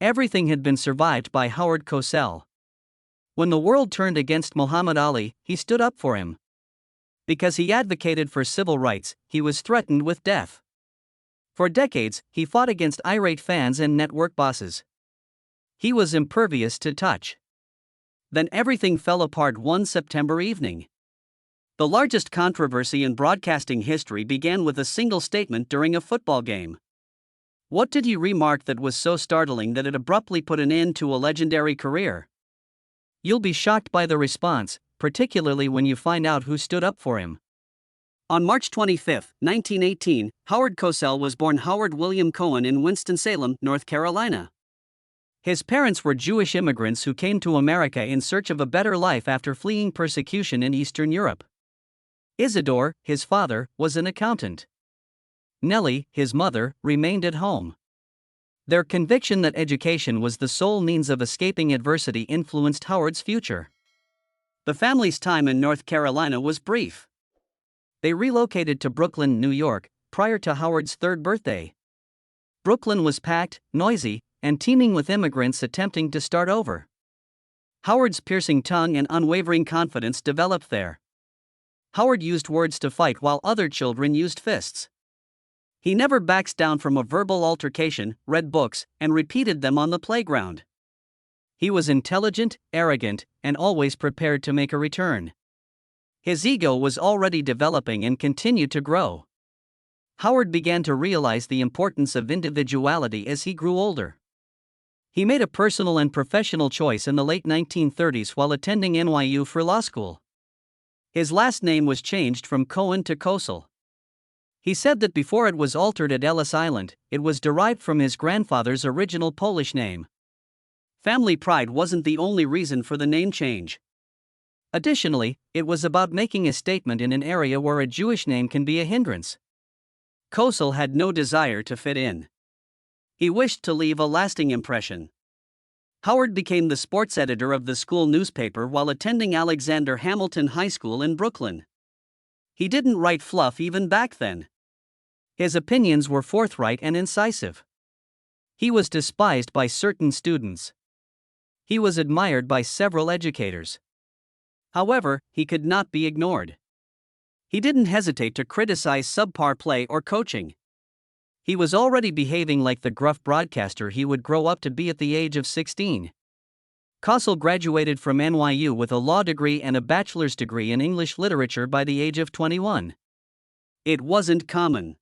Everything had been survived by Howard Cosell. When the world turned against Muhammad Ali, he stood up for him. Because he advocated for civil rights, he was threatened with death. For decades, he fought against irate fans and network bosses. He was impervious to touch. Then everything fell apart one September evening. The largest controversy in broadcasting history began with a single statement during a football game. What did he remark that was so startling that it abruptly put an end to a legendary career? You'll be shocked by the response, particularly when you find out who stood up for him. On March 25, 1918, Howard Cosell was born Howard William Cohen in Winston-Salem, North Carolina. His parents were Jewish immigrants who came to America in search of a better life after fleeing persecution in Eastern Europe. Isidore, his father, was an accountant. Nellie, his mother, remained at home. Their conviction that education was the sole means of escaping adversity influenced Howard's future. The family's time in North Carolina was brief. They relocated to Brooklyn, New York, prior to Howard's third birthday. Brooklyn was packed, noisy, and teeming with immigrants attempting to start over. Howard's piercing tongue and unwavering confidence developed there. Howard used words to fight while other children used fists. He never backs down from a verbal altercation, read books, and repeated them on the playground. He was intelligent, arrogant, and always prepared to make a return. His ego was already developing and continued to grow. Howard began to realize the importance of individuality as he grew older. He made a personal and professional choice in the late 1930s while attending NYU for law school. His last name was changed from Cohen to Cosell. He said that before it was altered at Ellis Island, it was derived from his grandfather's original Polish name. Family pride wasn't the only reason for the name change. Additionally, it was about making a statement in an area where a Jewish name can be a hindrance. Cosell had no desire to fit in. He wished to leave a lasting impression. Howard became the sports editor of the school newspaper while attending Alexander Hamilton High School in Brooklyn. He didn't write fluff even back then. His opinions were forthright and incisive. He was despised by certain students. He was admired by several educators. However, he could not be ignored. He didn't hesitate to criticize subpar play or coaching. He was already behaving like the gruff broadcaster he would grow up to be at the age of 16. Cosell graduated from NYU with a law degree and a bachelor's degree in English literature by the age of 21. It wasn't common.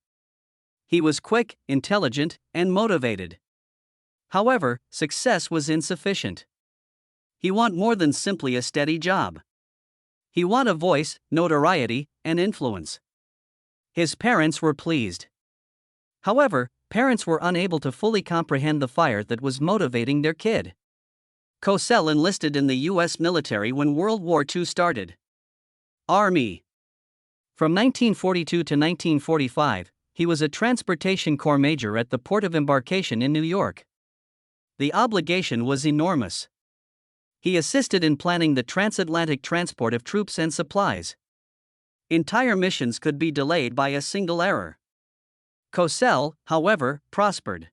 He was quick, intelligent, and motivated. However, success was insufficient. He wanted more than simply a steady job. He wanted a voice, notoriety, and influence. His parents were pleased. However, parents were unable to fully comprehend the fire that was motivating their kid. Cosell enlisted in the U.S. military when World War II started. Army. From 1942 to 1945, he was a Transportation Corps major at the Port of Embarkation in New York. The obligation was enormous. He assisted in planning the transatlantic transport of troops and supplies. Entire missions could be delayed by a single error. Cosell, however, prospered.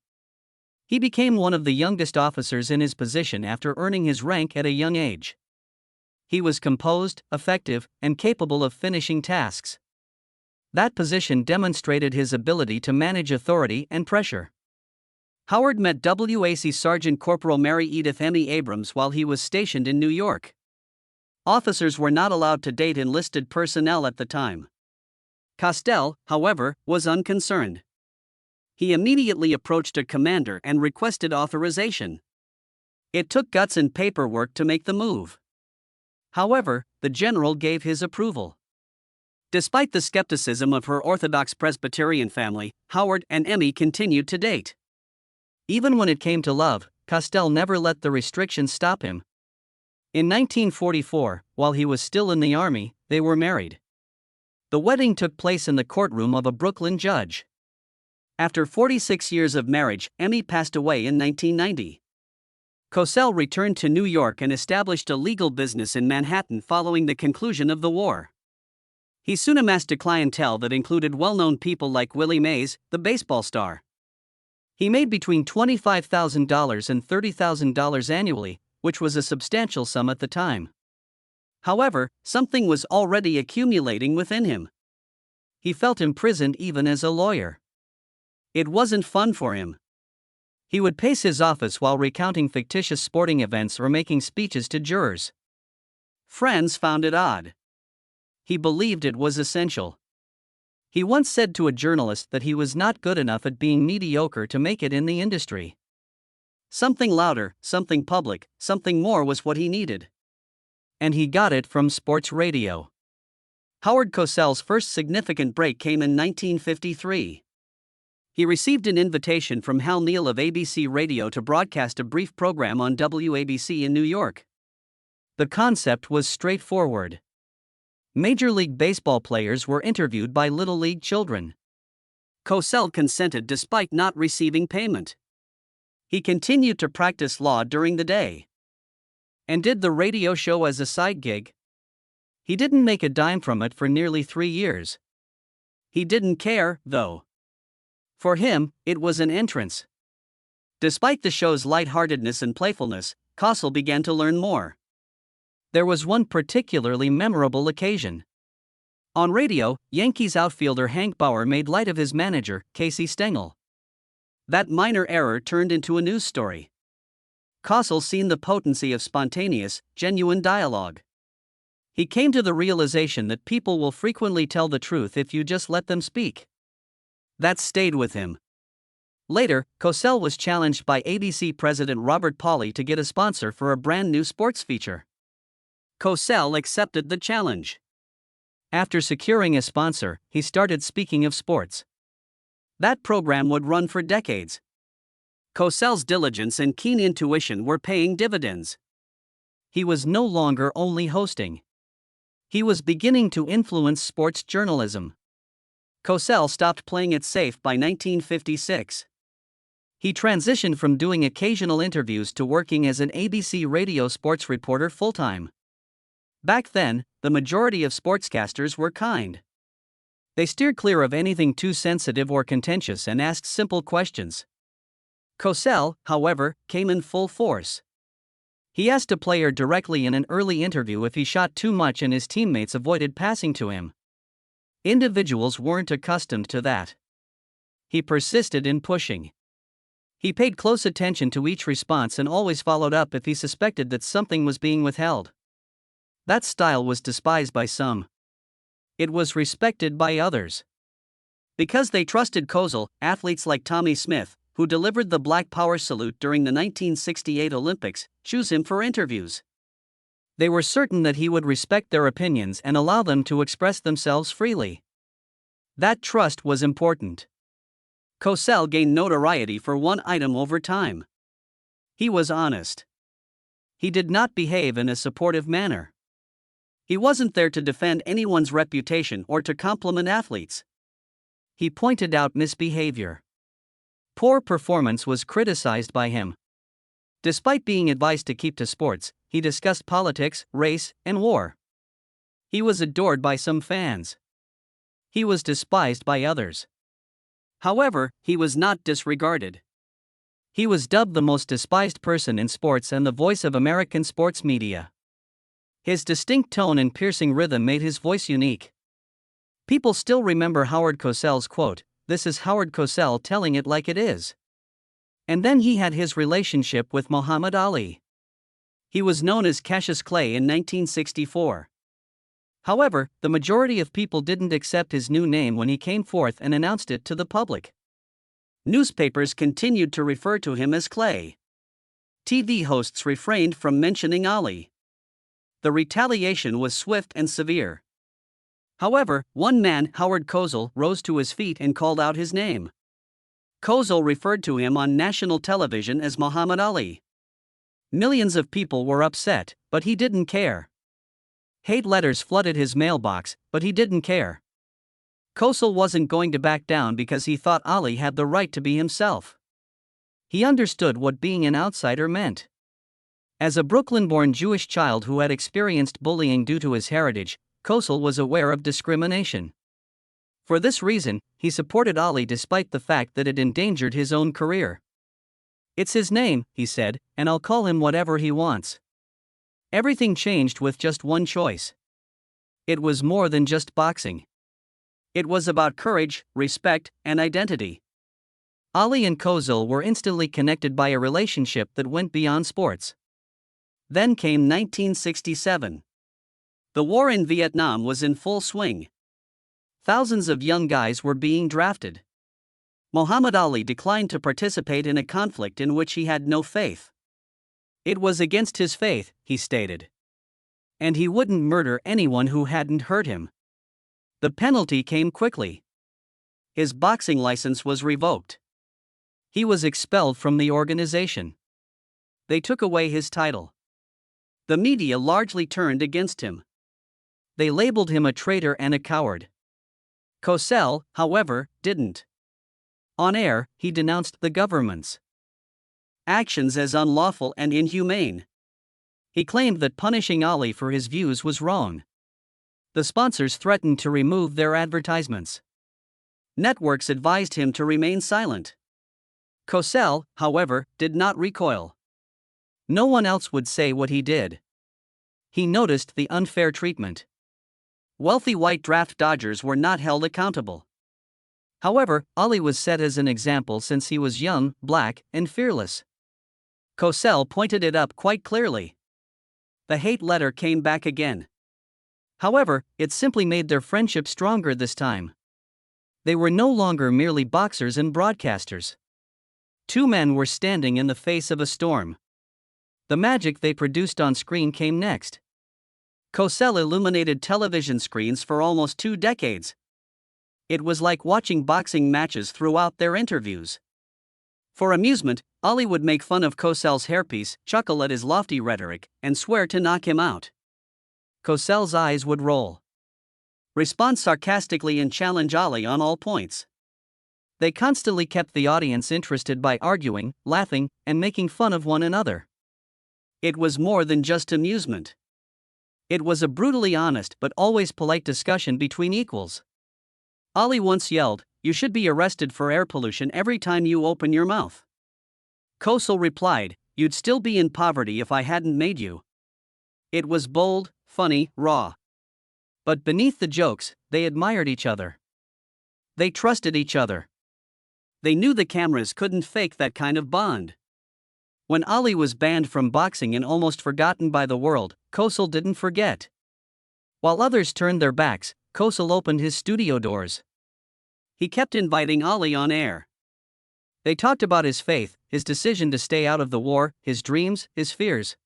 He became one of the youngest officers in his position after earning his rank at a young age. He was composed, effective, and capable of finishing tasks. That position demonstrated his ability to manage authority and pressure. Howard met WAC Sergeant Corporal Mary Edith Emmy Abrams while he was stationed in New York. Officers were not allowed to date enlisted personnel at the time. Cosell, however, was unconcerned. He immediately approached a commander and requested authorization. It took guts and paperwork to make the move. However, the general gave his approval. Despite the skepticism of her Orthodox Presbyterian family, Howard and Emmy continued to date. Even when it came to love, Cosell never let the restrictions stop him. In 1944, while he was still in the Army, they were married. The wedding took place in the courtroom of a Brooklyn judge. After 46 years of marriage, Emmy passed away in 1990. Cosell returned to New York and established a legal business in Manhattan following the conclusion of the war. He soon amassed a clientele that included well-known people like Willie Mays, the baseball star. He made between $25,000 and $30,000 annually, which was a substantial sum at the time. However, something was already accumulating within him. He felt imprisoned even as a lawyer. It wasn't fun for him. He would pace his office while recounting fictitious sporting events or making speeches to jurors. Friends found it odd. He believed it was essential. He once said to a journalist that he was not good enough at being mediocre to make it in the industry. Something louder, something public, something more was what he needed. And he got it from sports radio. Howard Cosell's first significant break came in 1953. He received an invitation from Hal Neal of ABC Radio to broadcast a brief program on WABC in New York. The concept was straightforward. Major League Baseball players were interviewed by Little League children. Cosell consented despite not receiving payment. He continued to practice law during the day and did the radio show as a side gig. He didn't make a dime from it for nearly 3 years. He didn't care, though. For him, it was an entrance. Despite the show's lightheartedness and playfulness, Cosell began to learn more. There was one particularly memorable occasion. On radio, Yankees outfielder Hank Bauer made light of his manager, Casey Stengel. That minor error turned into a news story. Cosell seen the potency of spontaneous, genuine dialogue. He came to the realization that people will frequently tell the truth if you just let them speak. That stayed with him. Later, Cosell was challenged by ABC president Robert Pauley to get a sponsor for a brand new sports feature. Cosell accepted the challenge. After securing a sponsor, he started speaking of sports. That program would run for decades. Cosell's diligence and keen intuition were paying dividends. He was no longer only hosting. He was beginning to influence sports journalism. Cosell stopped playing it safe by 1956. He transitioned from doing occasional interviews to working as an ABC radio sports reporter full-time. Back then, the majority of sportscasters were kind. They steered clear of anything too sensitive or contentious and asked simple questions. Cosell, however, came in full force. He asked a player directly in an early interview if he shot too much and his teammates avoided passing to him. Individuals weren't accustomed to that. He persisted in pushing. He paid close attention to each response and always followed up if he suspected that something was being withheld. That style was despised by some. It was respected by others. Because they trusted Cosell, athletes like Tommy Smith, who delivered the Black Power salute during the 1968 Olympics, chose him for interviews. They were certain that he would respect their opinions and allow them to express themselves freely. That trust was important. Cosell gained notoriety for one item over time. He was honest. He did not behave in a supportive manner. He wasn't there to defend anyone's reputation or to compliment athletes. He pointed out misbehavior. Poor performance was criticized by him. Despite being advised to keep to sports, he discussed politics, race, and war. He was adored by some fans. He was despised by others. However, he was not disregarded. He was dubbed the most despised person in sports and the voice of American sports media. His distinct tone and piercing rhythm made his voice unique. People still remember Howard Cosell's quote, "This is Howard Cosell telling it like it is." And then he had his relationship with Muhammad Ali. He was known as Cassius Clay in 1964. However, the majority of people didn't accept his new name when he came forth and announced it to the public. Newspapers continued to refer to him as Clay. TV hosts refrained from mentioning Ali. The retaliation was swift and severe. However, one man, Howard Cosell, rose to his feet and called out his name. Cosell referred to him on national television as Muhammad Ali. Millions of people were upset, but he didn't care. Hate letters flooded his mailbox, but he didn't care. Cosell wasn't going to back down because he thought Ali had the right to be himself. He understood what being an outsider meant. As a Brooklyn-born Jewish child who had experienced bullying due to his heritage, Cosell was aware of discrimination. For this reason, he supported Ali despite the fact that it endangered his own career. "It's his name," he said, "and I'll call him whatever he wants." Everything changed with just one choice. It was more than just boxing. It was about courage, respect, and identity. Ali and Cosell were instantly connected by a relationship that went beyond sports. Then came 1967. The war in Vietnam was in full swing. Thousands of young guys were being drafted. Muhammad Ali declined to participate in a conflict in which he had no faith. It was against his faith, he stated. And he wouldn't murder anyone who hadn't hurt him. The penalty came quickly. His boxing license was revoked. He was expelled from the organization. They took away his title. The media largely turned against him. They labeled him a traitor and a coward. Cosell, however, didn't. On air, he denounced the government's actions as unlawful and inhumane. He claimed that punishing Ali for his views was wrong. The sponsors threatened to remove their advertisements. Networks advised him to remain silent. Cosell, however, did not recoil. No one else would say what he did. He noticed the unfair treatment. Wealthy white draft dodgers were not held accountable. However, Ali was set as an example since he was young, black, and fearless. Cosell pointed it up quite clearly. The hate letter came back again. However, it simply made their friendship stronger this time. They were no longer merely boxers and broadcasters. Two men were standing in the face of a storm. The magic they produced on screen came next. Cosell illuminated television screens for almost 2 decades. It was like watching boxing matches throughout their interviews. For amusement, Ali would make fun of Cosell's hairpiece, chuckle at his lofty rhetoric, and swear to knock him out. Cosell's eyes would roll, respond sarcastically, and challenge Ali on all points. They constantly kept the audience interested by arguing, laughing, and making fun of one another. It was more than just amusement. It was a brutally honest but always polite discussion between equals. Ali once yelled, "You should be arrested for air pollution every time you open your mouth." Cosell replied, "You'd still be in poverty if I hadn't made you." It was bold, funny, raw. But beneath the jokes, they admired each other. They trusted each other. They knew the cameras couldn't fake that kind of bond. When Ali was banned from boxing and almost forgotten by the world, Cosell didn't forget. While others turned their backs, Cosell opened his studio doors. He kept inviting Ali on air. They talked about his faith, his decision to stay out of the war, his dreams, his fears.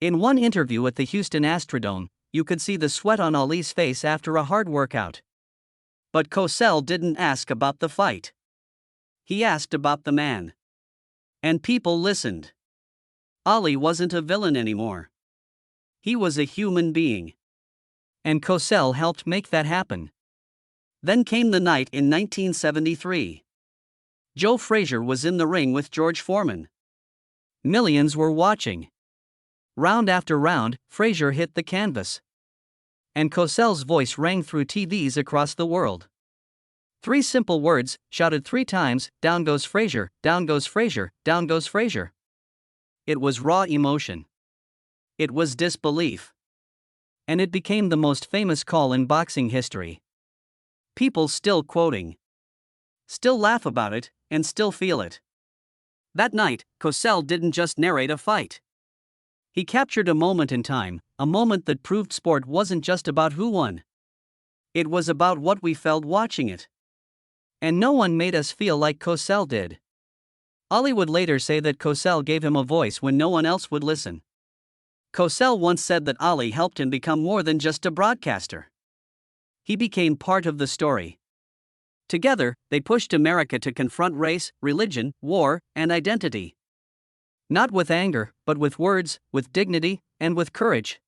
In one interview at the Houston Astrodome, you could see the sweat on Ali's face after a hard workout. But Cosell didn't ask about the fight. He asked about the man. And people listened. Ali wasn't a villain anymore. He was a human being. And Cosell helped make that happen. Then came the night in 1973. Joe Frazier was in the ring with George Foreman. Millions were watching. Round after round, Frazier hit the canvas. And Cosell's voice rang through TVs across the world. 3 simple words, shouted 3 times, "Down goes Frazier, down goes Frazier, down goes Frazier." It was raw emotion. It was disbelief. And it became the most famous call in boxing history. People still quoting. Still laugh about it, and still feel it. That night, Cosell didn't just narrate a fight. He captured a moment in time, a moment that proved sport wasn't just about who won. It was about what we felt watching it. And no one made us feel like Cosell did. Ali would later say that Cosell gave him a voice when no one else would listen. Cosell once said that Ali helped him become more than just a broadcaster. He became part of the story. Together, they pushed America to confront race, religion, war, and identity. Not with anger, but with words, with dignity, and with courage.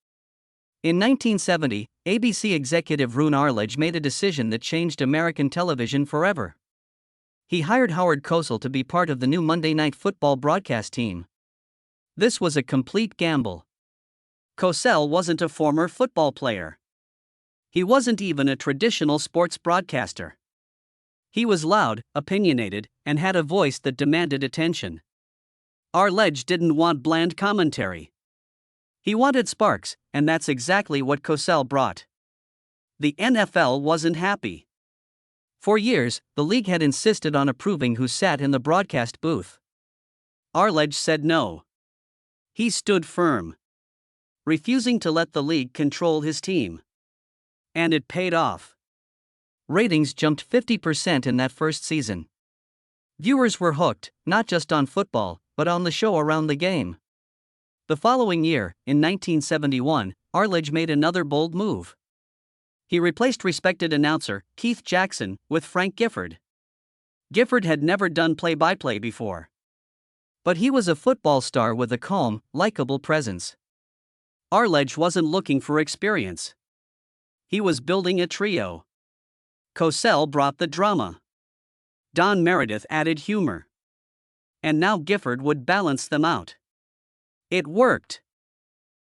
In 1970, ABC executive Roone Arledge made a decision that changed American television forever. He hired Howard Cosell to be part of the new Monday Night Football broadcast team. This was a complete gamble. Cosell wasn't a former football player. He wasn't even a traditional sports broadcaster. He was loud, opinionated, and had a voice that demanded attention. Enraged didn't want bland commentary. He wanted sparks, and that's exactly what Cosell brought. The NFL wasn't happy. For years, the league had insisted on approving who sat in the broadcast booth. Enraged said no. He stood firm, refusing to let the league control his team. And it paid off. Ratings jumped 50% in that first season. Viewers were hooked, not just on football, but on the show around the game. The following year, in 1971, Enraged made another bold move. He replaced respected announcer Keith Jackson with Frank Gifford. Gifford had never done play-by-play before. But he was a football star with a calm, likable presence. Enraged wasn't looking for experience. He was building a trio. Cosell brought the drama. Don Meredith added humor. And now Gifford would balance them out. It worked.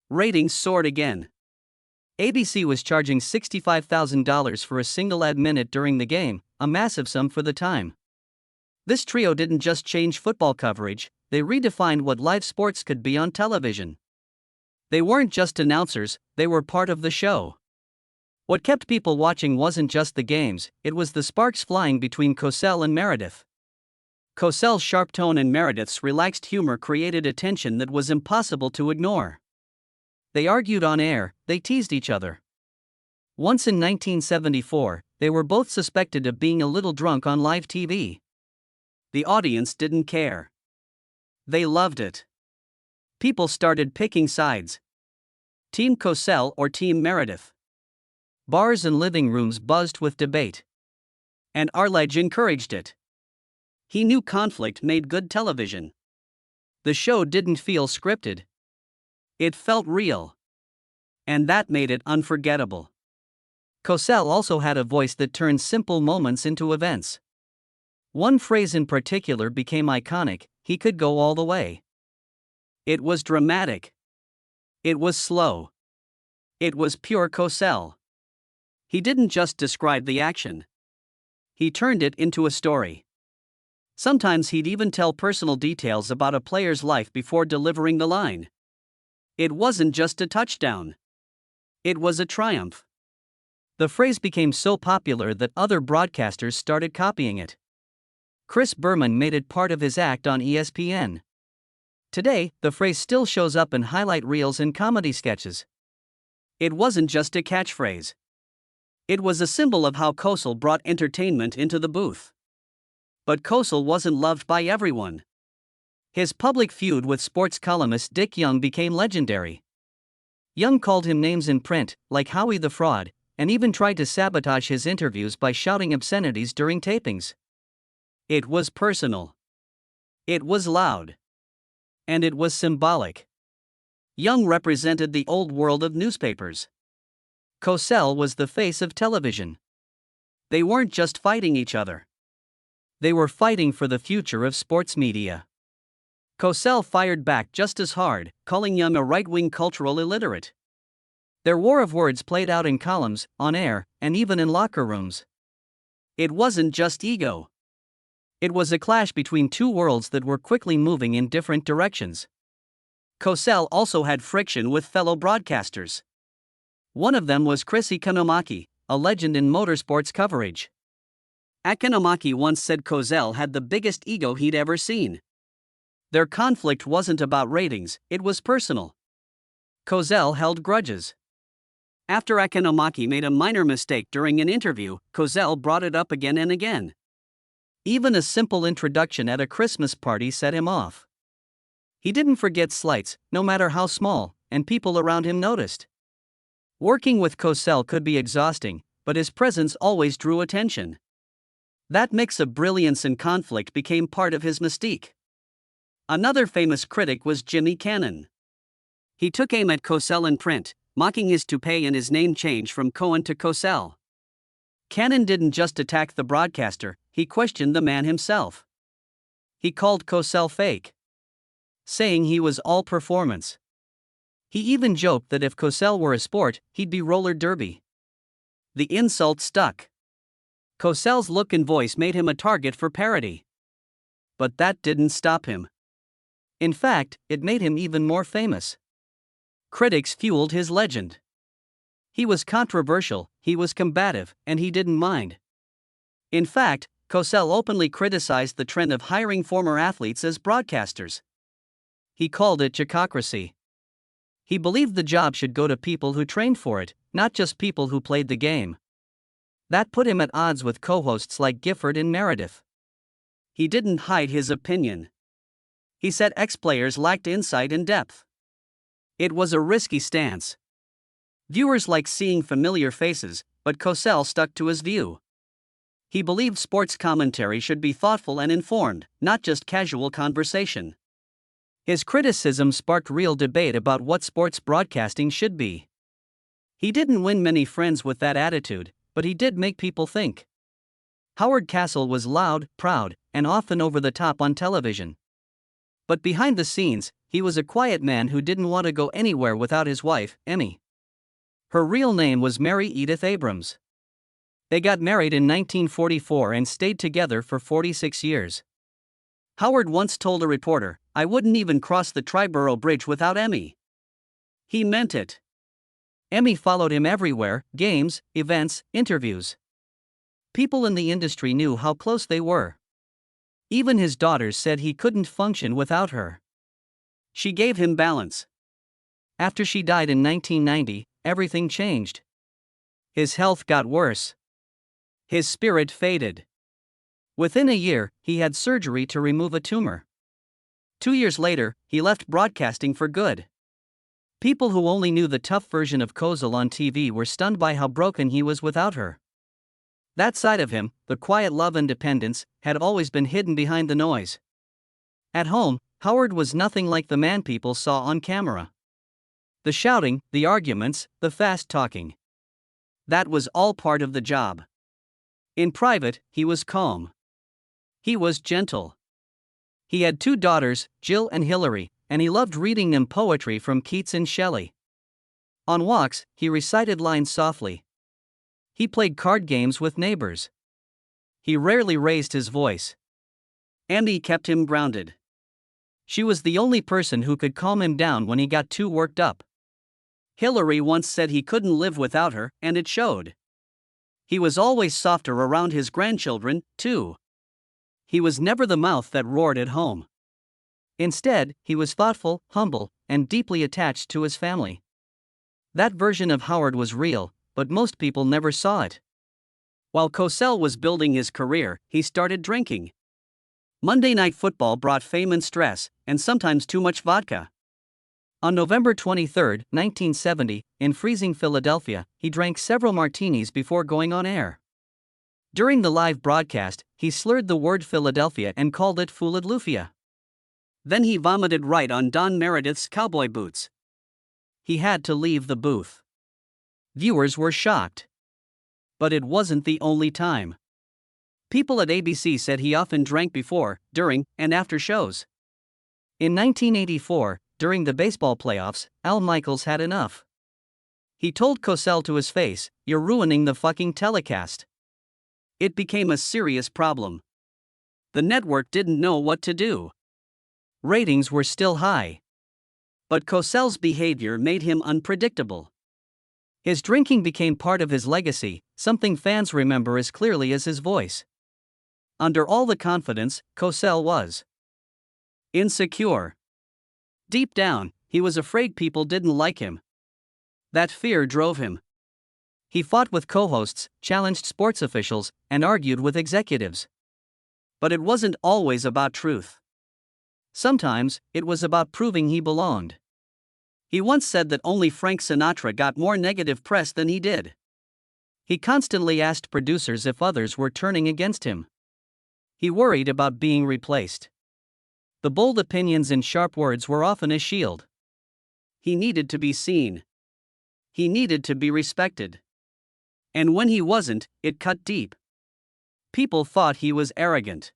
Ratings soared again. ABC was charging $65,000 for a single ad minute during the game, a massive sum for the time. This trio didn't just change football coverage, they redefined what live sports could be on television. They weren't just announcers, they were part of the show. What kept people watching wasn't just the games, it was the sparks flying between Cosell and Meredith. Cosell's sharp tone and Meredith's relaxed humor created a tension that was impossible to ignore. They argued on air, they teased each other. Once in 1974, they were both suspected of being a little drunk on live TV. The audience didn't care. They loved it. People started picking sides. Team Cosell or Team Meredith. Bars and living rooms buzzed with debate. And Enraged encouraged it. He knew conflict made good television. The show didn't feel scripted. It felt real. And that made it unforgettable. Cosell also had a voice that turned simple moments into events. One phrase in particular became iconic: he could go all the way. It was dramatic. It was slow. It was pure Cosell. He didn't just describe the action. He turned it into a story. Sometimes he'd even tell personal details about a player's life before delivering the line. It wasn't just a touchdown. It was a triumph. The phrase became so popular that other broadcasters started copying it. Chris Berman made it part of his act on ESPN. Today, the phrase still shows up in highlight reels and comedy sketches. It wasn't just a catchphrase. It was a symbol of how Cosell brought entertainment into the booth. But Cosell wasn't loved by everyone. His public feud with sports columnist Dick Young became legendary. Young called him names in print, like Howie the Fraud, and even tried to sabotage his interviews by shouting obscenities during tapings. It was personal. It was loud. And it was symbolic. Young represented the old world of newspapers. Cosell was the face of television. They weren't just fighting each other. They were fighting for the future of sports media. Cosell fired back just as hard, calling Young a right-wing cultural illiterate. Their war of words played out in columns, on air, and even in locker rooms. It wasn't just ego. It was a clash between two worlds that were quickly moving in different directions. Cosell also had friction with fellow broadcasters. One of them was Chris Economaki, a legend in motorsports coverage. Economaki once said Cosell had the biggest ego he'd ever seen. Their conflict wasn't about ratings, it was personal. Cosell held grudges. After Economaki made a minor mistake during an interview, Cosell brought it up again and again. Even a simple introduction at a Christmas party set him off. He didn't forget slights, no matter how small, and people around him noticed. Working with Cosell could be exhausting, but his presence always drew attention. That mix of brilliance and conflict became part of his mystique. Another famous critic was Jimmy Cannon. He took aim at Cosell in print, mocking his toupee and his name change from Cohen to Cosell. Cannon didn't just attack the broadcaster, he questioned the man himself. He called Cosell fake, saying he was all performance. He even joked that if Cosell were a sport, he'd be roller derby. The insult stuck. Cosell's look and voice made him a target for parody. But that didn't stop him. In fact, it made him even more famous. Critics fueled his legend. He was controversial, he was combative, and he didn't mind. In fact, Cosell openly criticized the trend of hiring former athletes as broadcasters. He called it chickocracy. He believed the job should go to people who trained for it, not just people who played the game. That put him at odds with co-hosts like Gifford and Meredith. He didn't hide his opinion. He said ex-players lacked insight and depth. It was a risky stance. Viewers liked seeing familiar faces, but Cosell stuck to his view. He believed sports commentary should be thoughtful and informed, not just casual conversation. His criticism sparked real debate about what sports broadcasting should be. He didn't win many friends with that attitude, but he did make people think. Howard Cosell was loud, proud, and often over the top on television. But behind the scenes, he was a quiet man who didn't want to go anywhere without his wife, Emmy. Her real name was Mary Edith Abrams. They got married in 1944 and stayed together for 46 years. Howard once told a reporter, "I wouldn't even cross the Triborough Bridge without Emmy." He meant it. Emmy followed him everywhere, games, events, interviews. People in the industry knew how close they were. Even his daughters said he couldn't function without her. She gave him balance. After she died in 1990, everything changed. His health got worse. His spirit faded. Within a year, he had surgery to remove a tumor. 2 years later, he left broadcasting for good. People who only knew the tough version of Cosell on TV were stunned by how broken he was without her. That side of him, the quiet love and dependence, had always been hidden behind the noise. At home, Howard was nothing like the man people saw on camera. The shouting, the arguments, the fast talking. That was all part of the job. In private, he was calm. He was gentle. He had 2 daughters, Jill and Hillary, and he loved reading them poetry from Keats and Shelley. On walks, he recited lines softly. He played card games with neighbors. He rarely raised his voice. Emmy kept him grounded. She was the only person who could calm him down when he got too worked up. Hillary once said he couldn't live without her, and it showed. He was always softer around his grandchildren, too. He was never the mouth that roared at home. Instead, he was thoughtful, humble, and deeply attached to his family. That version of Howard was real, but most people never saw it. While Cosell was building his career, he started drinking. Monday Night Football brought fame and stress, and sometimes too much vodka. On November 23, 1970, in freezing Philadelphia, he drank several martinis before going on air. During the live broadcast, he slurred the word Philadelphia and called it Philadelphia. Then he vomited right on Don Meredith's cowboy boots. He had to leave the booth. Viewers were shocked. But it wasn't the only time. People at ABC said he often drank before, during, and after shows. In 1984, during the baseball playoffs, Al Michaels had enough. He told Cosell to his face, "You're ruining the fucking telecast." It became a serious problem. The network didn't know what to do. Ratings were still high. But Cosell's behavior made him unpredictable. His drinking became part of his legacy, something fans remember as clearly as his voice. Under all the confidence, Cosell was insecure. Deep down, he was afraid people didn't like him. That fear drove him. He fought with co-hosts, challenged sports officials, and argued with executives. But it wasn't always about truth. Sometimes, it was about proving he belonged. He once said that only Frank Sinatra got more negative press than he did. He constantly asked producers if others were turning against him. He worried about being replaced. The bold opinions and sharp words were often a shield. He needed to be seen. He needed to be respected. And when he wasn't, it cut deep. People thought he was arrogant.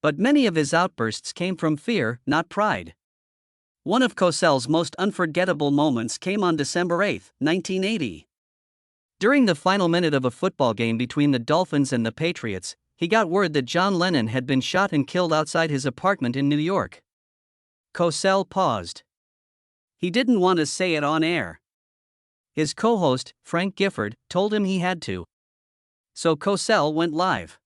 But many of his outbursts came from fear, not pride. One of Cosell's most unforgettable moments came on December 8, 1980. During the final minute of a football game between the Dolphins and the Patriots, he got word that John Lennon had been shot and killed outside his apartment in New York. Cosell paused. He didn't want to say it on air. His co-host, Frank Gifford, told him he had to. So Cosell went live.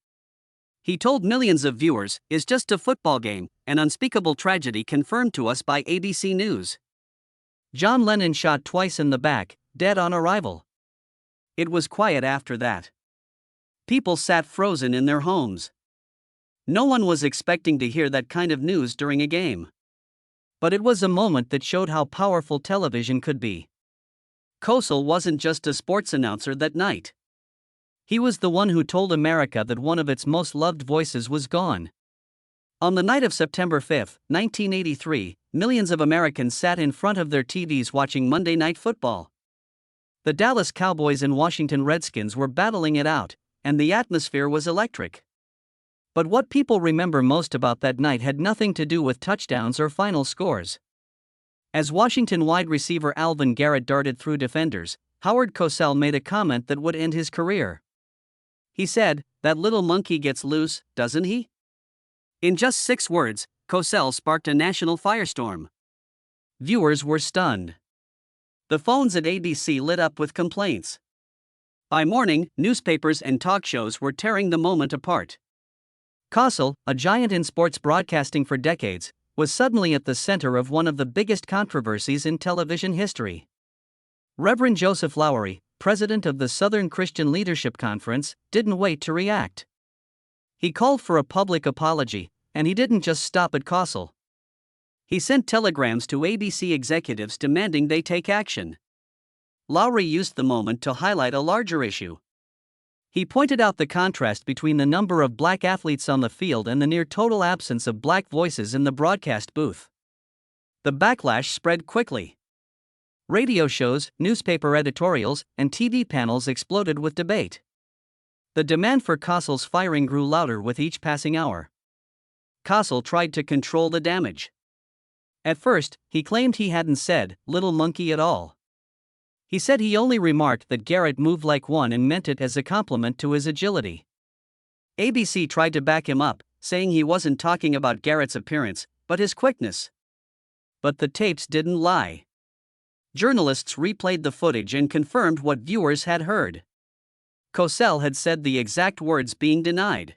He told millions of viewers, "It's just a football game, an unspeakable tragedy confirmed to us by ABC News. John Lennon shot twice in the back, dead on arrival." It was quiet after that. People sat frozen in their homes. No one was expecting to hear that kind of news during a game. But it was a moment that showed how powerful television could be. Cosell wasn't just a sports announcer that night. He was the one who told America that one of its most loved voices was gone. On the night of September 5, 1983, millions of Americans sat in front of their TVs watching Monday Night Football. The Dallas Cowboys and Washington Redskins were battling it out, and the atmosphere was electric. But what people remember most about that night had nothing to do with touchdowns or final scores. As Washington wide receiver Alvin Garrett darted through defenders, Howard Cosell made a comment that would end his career. He said, "That little monkey gets loose, doesn't he?" In just 6 words, Cosell sparked a national firestorm. Viewers were stunned. The phones at ABC lit up with complaints. By morning, newspapers and talk shows were tearing the moment apart. Cosell, a giant in sports broadcasting for decades, was suddenly at the center of one of the biggest controversies in television history. Reverend Joseph Lowery, president of the Southern Christian Leadership Conference, didn't wait to react. He called for a public apology, and he didn't just stop at Cosell. He sent telegrams to ABC executives demanding they take action. Lowery used the moment to highlight a larger issue. He pointed out the contrast between the number of black athletes on the field and the near-total absence of black voices in the broadcast booth. The backlash spread quickly. Radio shows, newspaper editorials, and TV panels exploded with debate. The demand for Cosell's firing grew louder with each passing hour. Cosell tried to control the damage. At first, he claimed he hadn't said "little monkey" at all. He said he only remarked that Garrett moved like one and meant it as a compliment to his agility. ABC tried to back him up, saying he wasn't talking about Garrett's appearance, but his quickness. But the tapes didn't lie. Journalists replayed the footage and confirmed what viewers had heard. Cosell had said the exact words being denied.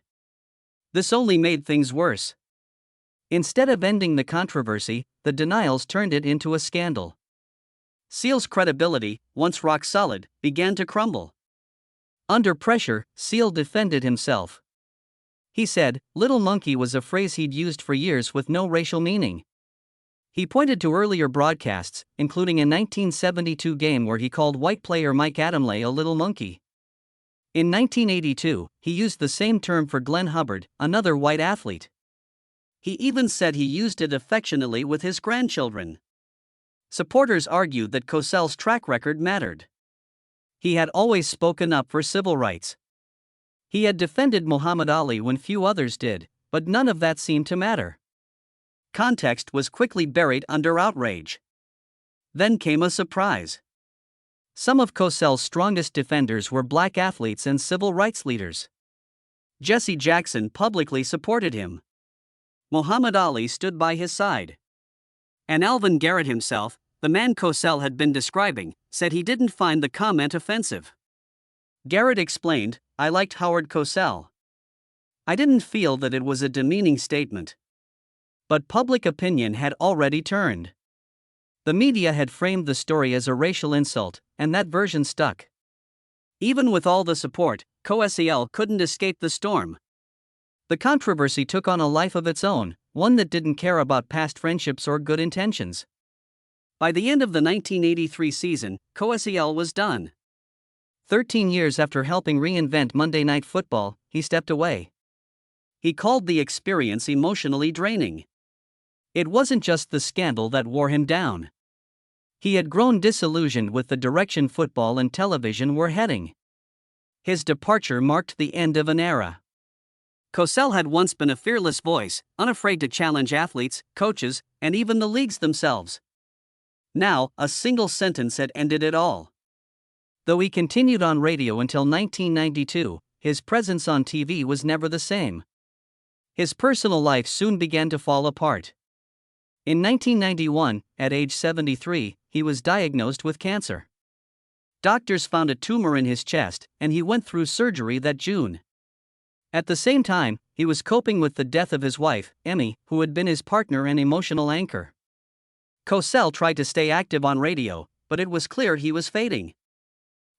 This only made things worse. Instead of ending the controversy, the denials turned it into a scandal. Seal's credibility, once rock solid, began to crumble. Under pressure, Seal defended himself. He said, "Little monkey" was a phrase he'd used for years with no racial meaning. He pointed to earlier broadcasts, including a 1972 game where he called white player Mike Adamle a little monkey. In 1982, he used the same term for Glenn Hubbard, another white athlete. He even said he used it affectionately with his grandchildren. Supporters argued that Cosell's track record mattered. He had always spoken up for civil rights. He had defended Muhammad Ali when few others did, but none of that seemed to matter. Context was quickly buried under outrage. Then came a surprise. Some of Cosell's strongest defenders were black athletes and civil rights leaders. Jesse Jackson publicly supported him. Muhammad Ali stood by his side. And Alvin Garrett himself, the man Cosell had been describing, said he didn't find the comment offensive. Garrett explained, "I liked Howard Cosell. I didn't feel that it was a demeaning statement." But public opinion had already turned. The media had framed the story as a racial insult, and that version stuck. Even with all the support, Cosell couldn't escape the storm. The controversy took on a life of its own, one that didn't care about past friendships or good intentions. By the end of the 1983 season, Cosell was done. 13 years after helping reinvent Monday Night Football, he stepped away. He called the experience emotionally draining. It wasn't just the scandal that wore him down. He had grown disillusioned with the direction football and television were heading. His departure marked the end of an era. Cosell had once been a fearless voice, unafraid to challenge athletes, coaches, and even the leagues themselves. Now, a single sentence had ended it all. Though he continued on radio until 1992, his presence on TV was never the same. His personal life soon began to fall apart. In 1991, at age 73, he was diagnosed with cancer. Doctors found a tumor in his chest, and he went through surgery that June. At the same time, he was coping with the death of his wife, Emmy, who had been his partner and emotional anchor. Cosell tried to stay active on radio, but it was clear he was fading.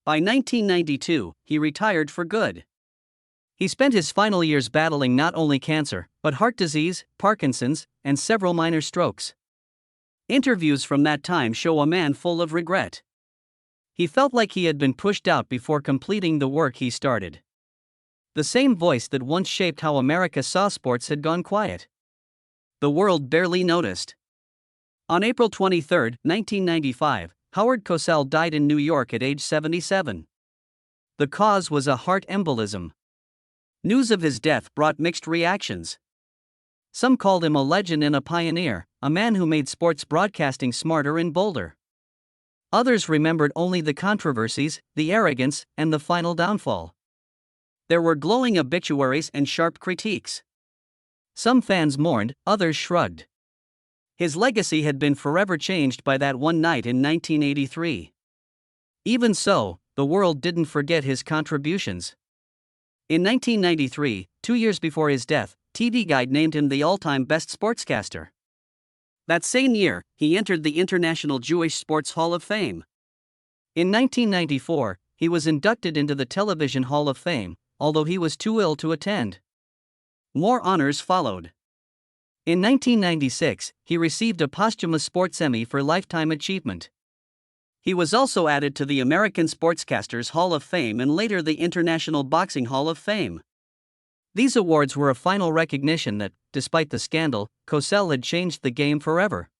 By 1992, he retired for good. He spent his final years battling not only cancer, but heart disease, Parkinson's, and several minor strokes. Interviews from that time show a man full of regret. He felt like he had been pushed out before completing the work he started. The same voice that once shaped how America saw sports had gone quiet. The world barely noticed. On April 23, 1995, Howard Cosell died in New York at age 77. The cause was a heart embolism. News of his death brought mixed reactions. Some called him a legend and a pioneer, a man who made sports broadcasting smarter and bolder. Others remembered only the controversies, the arrogance, and the final downfall. There were glowing obituaries and sharp critiques. Some fans mourned, others shrugged. His legacy had been forever changed by that one night in 1983. Even so, the world didn't forget his contributions. In 1993, 2 years before his death, TV Guide named him the all-time best sportscaster. That same year, he entered the International Jewish Sports Hall of Fame. In 1994, he was inducted into the Television Hall of Fame, although he was too ill to attend. More honors followed. In 1996, he received a posthumous Sports Emmy for Lifetime Achievement. He was also added to the American Sportscasters Hall of Fame and later the International Boxing Hall of Fame. These awards were a final recognition that, despite the scandal, Cosell had changed the game forever.